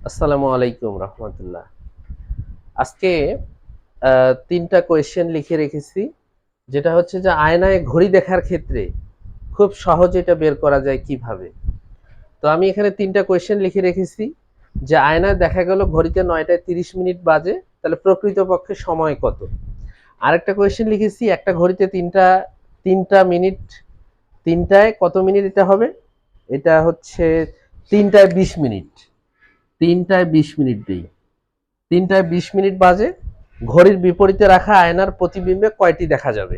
আসসালামু আলাইকুম রহমতুল্লাহ। আজকে তিনটা কোয়েশ্চেন লিখে রেখেছি, যেটা হচ্ছে যে আয়নায় ঘড়ি দেখার ক্ষেত্রে খুব সহজে এটা বের করা যায় কিভাবে। তো আমি এখানে তিনটা কোয়েশ্চেন লিখে রেখেছি যে আয়নায় দেখা গেল ঘড়িতে 9:30 বাজে, তাহলে প্রকৃতপক্ষে সময় কত। আরেকটা কোয়েশ্চেন লিখেছি একটা ঘড়িতে তিনটা তিনটা মিনিট, তিনটায় কত মিনিট এটা হবে, এটা হচ্ছে 3:20। 3:20 দিই, 3:20 বাজে ঘড়ির বিপরীতে রাখা আয়নার প্রতিবিম্বে কয়টি দেখা যাবে।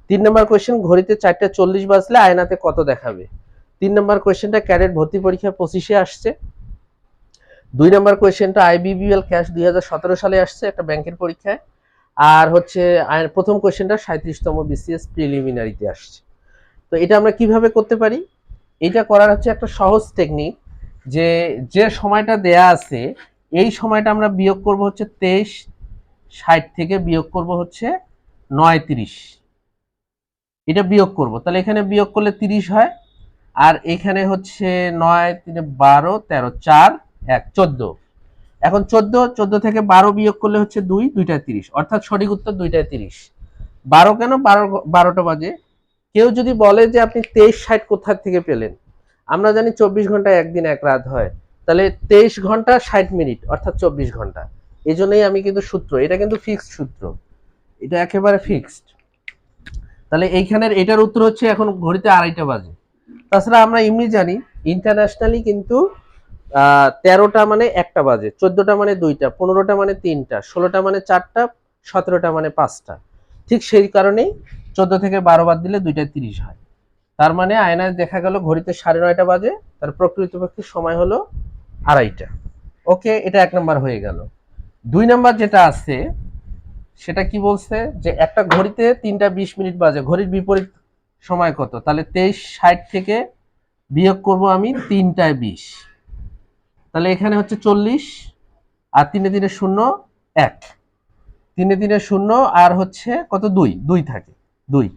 3 নম্বর কোয়েশ্চেন, ঘড়িতে 4:40 বাজলে আয়নাতে কত দেখাবে। 3 নম্বর কোয়েশ্চেনটা ক্যাডেট ভর্তি পরীক্ষা 25-এ আসছে। 2 নম্বর কোয়েশ্চেনটা আইবিবিএল ক্যাশ 2017 সালে আসছে একটা ব্যাংকের পরীক্ষায়। আর হচ্ছে প্রথম কোয়েশ্চেনটা 37তম বিসিএস প্রিলিমিনারিতে আসছে। তো এটা আমরা কিভাবে করতে পারি, এটা করার হচ্ছে একটা সহজ টেকনিক। যে যে সময়টা দেয়া আছে এই সময়টা আমরা বিয়োগ করব হচ্ছে 23:60 থেকে বিয়োগ করব হচ্ছে 9:30। এটা বিয়োগ করব, তাহলে এখানে বিয়োগ করলে 30 হয়। আর এখানে হচ্ছে 9 3 12 13 4 1 14। এখন 14 থেকে 12 বিয়োগ করলে হচ্ছে 2 2টা 30, অর্থাৎ সঠিক উত্তর 2টা 30। 12 কেন, 12টা বাজে। কেউ যদি বলে যে আপনি 23:60 কোথা থেকে পেলেন, আমরা জানি 24 ঘন্টা একদিন এক রাত হয়, তাহলে 23 ঘন্টা 60 মিনিট অর্থাৎ 24 ঘন্টা। এই জন্যই আমি কিন্তু সূত্র, এটা কিন্তু ফিক্সড সূত্র, এটা একেবারে ফিক্সড। তাহলে এইখানের এটার উত্তর হচ্ছে এখন ঘড়িতে 2:30 বাজে। তাছাড়া আমরা এমনি জানি ইন্টারন্যাশনালি কিন্তু 13টা মানে 1টা বাজে, 14টা মানে 2টা, 15টা মানে 3টা, 16টা মানে 4টা, 17টা মানে 5টা। ঠিক সেই কারণেই 14 থেকে 12 বাদ দিলে 2টা 30 হয়। তার মানে আয়নায় দেখা গেল ঘড়িতে 9:30 বাজে, তার প্রকৃতপক্ষে সময় হলো 2:30। ওকে, এটা 1 নম্বর হয়ে গেল। 2 নম্বর যেটা আছে সেটা কি বলছে, যে একটা ঘড়িতে 3:20 বাজে, ঘড়ির বিপরীত সময় কত, তাহলে 23:60 থেকে বিয়োগ করব আমি 3:20, তাহলে এখানে হচ্ছে 40। আর 3 3 শূন্য 1, 3 3 শূন্য, আর হচ্ছে কত, 2 2 থাকে, 2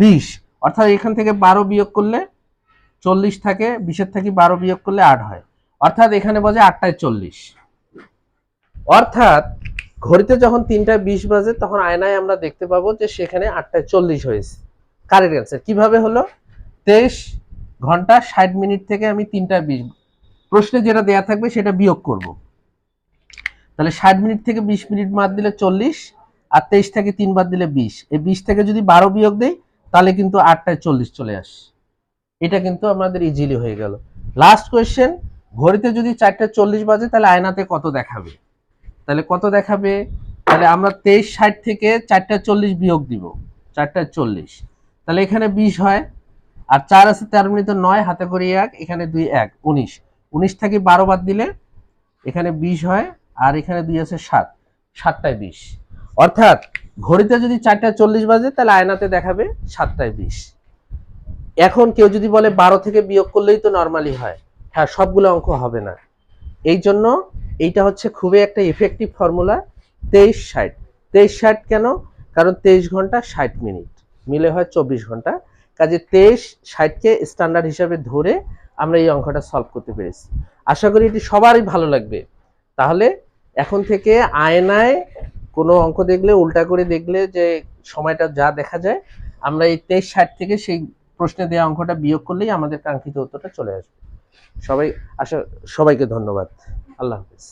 20। অর্থাৎ এখান থেকে 12 বিয়োগ করলে 40 থাকে, 20-এর থেকে 12 বিয়োগ করলে 8 হয়। অর্থাৎ এখানে বাজে 8:40। অর্থাৎ ঘড়িতে যখন 3:20 বাজে তখন আয়নায় আমরা দেখতে পাবো যে সেখানে 8:40 হয়েছে। কারেক্ট অ্যান্সার কিভাবে হলো, 23 ঘন্টা 60 মিনিট থেকে আমি 3:20, প্রশ্নে যেটা দেয়া থাকবে সেটা বিয়োগ করব। তাহলে 60 মিনিট থেকে 20 মিনিট বাদ দিলে 40, আর 23 থেকে 3 বাদ দিলে 20, এই 20 থেকে যদি 12 বিয়োগ দেই তাহলে কিন্তু 8:40 চলে আসে। এটা কিন্তু আমাদের ইজিলি হয়ে গেল। লাস্ট কোয়েশ্চেন, ঘড়িতে যদি 4:40 বাজে তাহলে আয়নাতে কত দেখাবে। তাহলে কত দেখাবে, তাহলে আমরা 23:60 থেকে 4:40 বিয়োগ দিব, 4:40, তাহলে এখানে 20 হয়। আর 4 আছে 13 মিনিট 9, হাতে করি 1, এখানে 2 1 19, 19 থেকে 12 বাদ দিলে এখানে 20 হয়। আর এখানে 2 আছে 7, 7:20। অর্থাৎ ঘড়িতে যদি 4:40 বাজে তাহলে আয়নাতে দেখাবে 7:20। এখন কেউ যদি বলে 12 থেকে বিয়োগ করলেই তো নরমালি হয়, হ্যাঁ সবগুলো অঙ্ক হবে না। এই জন্য এইটা হচ্ছে খুবই একটা ইফেক্টিভ ফর্মুলা, 23:60। 23:60 কেন, কারণ 23 ঘন্টা 60 মিনিট মিলে হয় 24 ঘন্টা। কাজে 23:60কে স্ট্যান্ডার্ড হিসাবে ধরে আমরা এই অঙ্কটা সলভ করতে পেরেছি। আশা করি এটি সবারই ভালো লাগবে। তাহলে এখন থেকে আয়নায় কোনো অঙ্ক দেখলে, উল্টা করে দেখলে যে সময়টা যা দেখা যায়, আমরা এই 23:60 থেকে সেই প্রশ্নে দেওয়া অঙ্কটা বিয়োগ করলেই আমাদের কাঙ্ক্ষিত উত্তরটা চলে আসবে। সবাই আশা সবাইকে ধন্যবাদ। আল্লাহ হাফেজ।